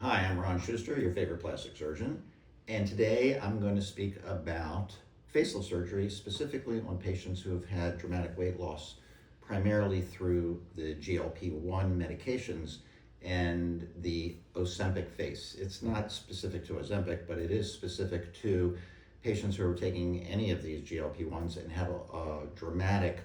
Hi, I'm Ron Schuster, your favorite plastic surgeon, and today I'm going to speak about facelift surgery, specifically on patients who have had dramatic weight loss, primarily through the GLP-1 medications and the Ozempic face. It's not specific to Ozempic, but it is specific to patients who are taking any of these GLP-1s and have a dramatic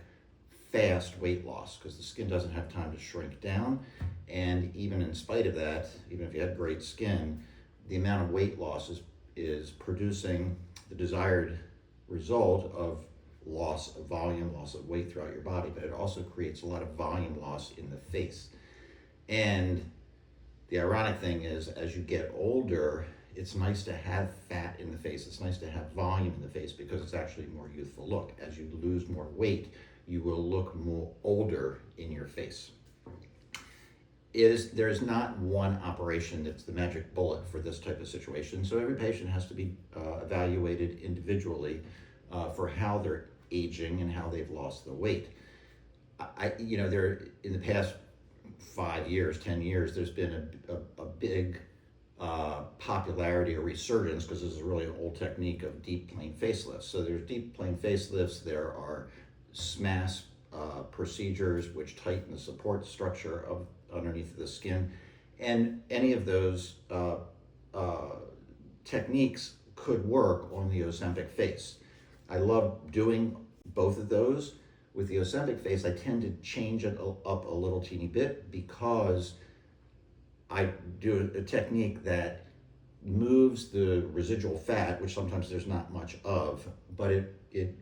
fast weight loss because the skin doesn't have time to shrink down. And even in spite of that, even if you have great skin, the amount of weight loss is producing the desired result of loss of volume, loss of weight throughout your body, but it also creates a lot of volume loss in the face. And the ironic thing is, as you get older, it's nice to have fat in the face. It's nice to have volume in the face because it's actually a more youthful look. As you lose more weight, you will look more older in your face. There's not one operation that's the magic bullet for this type of situation. So every patient has to be evaluated individually for how they're aging and how they've lost the weight. There in the past 5 years, 10 years, there's been a big popularity or resurgence, because this is really an old technique of deep plane facelifts. So there's deep plane facelifts, there are SMAS procedures which tighten the support structure of underneath the skin, and any of those techniques could work on the Ozempic face. I love doing both of those. With the Ozempic face, I tend to change it up a little teeny bit because I do a technique that moves the residual fat, which sometimes there's not much of, but it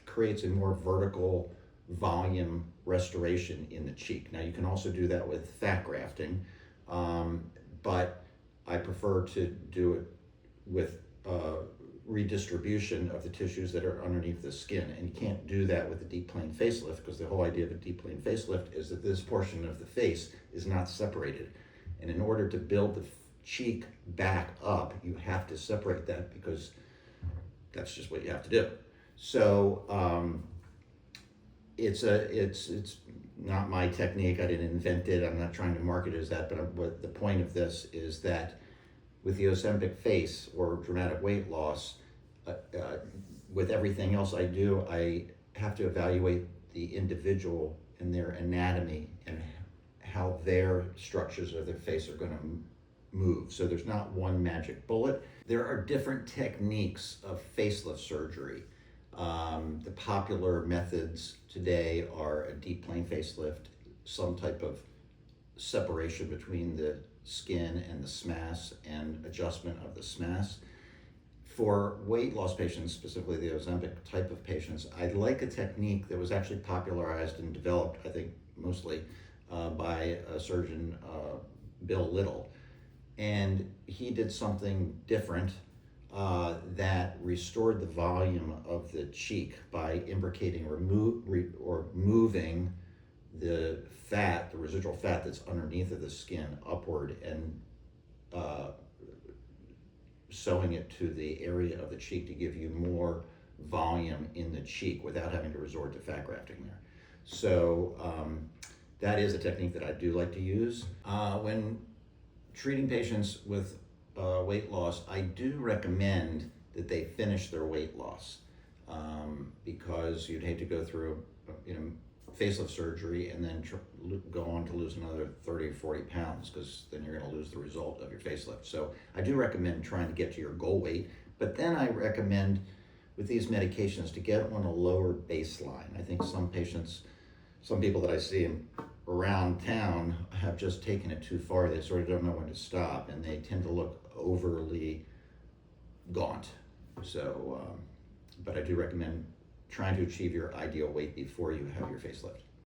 creates a more vertical volume restoration in the cheek. Now, you can also do that with fat grafting, but I prefer to do it with redistribution of the tissues that are underneath the skin. And you can't do that with a deep plane facelift, because the whole idea of a deep plane facelift is that this portion of the face is not separated. And in order to build the cheek back up, you have to separate that, because that's just what you have to do. So it's not my technique. I didn't invent it. I'm not trying to market it as that. But the point of this is that with the Ozempic face or dramatic weight loss, with everything else I do, I have to evaluate the individual and their anatomy and how their structures of their face are going to move. So there's not one magic bullet. There are different techniques of facelift surgery. The popular methods today are a deep plane facelift, some type of separation between the skin and the SMAS, and adjustment of the SMAS. For weight loss patients, specifically the Ozempic type of patients, I like a technique that was actually popularized and developed, I think, mostly by a surgeon, Bill Little. And he did something different that restored the volume of the cheek by imbricating or moving the fat, the residual fat that's underneath of the skin, upward, and sewing it to the area of the cheek to give you more volume in the cheek without having to resort to fat grafting there. So that is a technique that I do like to use. When treating patients with weight loss, I do recommend that they finish their weight loss, because you'd hate to go through facelift surgery and then go on to lose another 30 or 40 pounds, because then you're going to lose the result of your facelift. So I do recommend trying to get to your goal weight, but then I recommend with these medications to get on a lower baseline. I think some people that I see around town have just taken it too far. They sort of don't know when to stop, and they tend to look overly gaunt. So, but I do recommend trying to achieve your ideal weight before you have your facelift.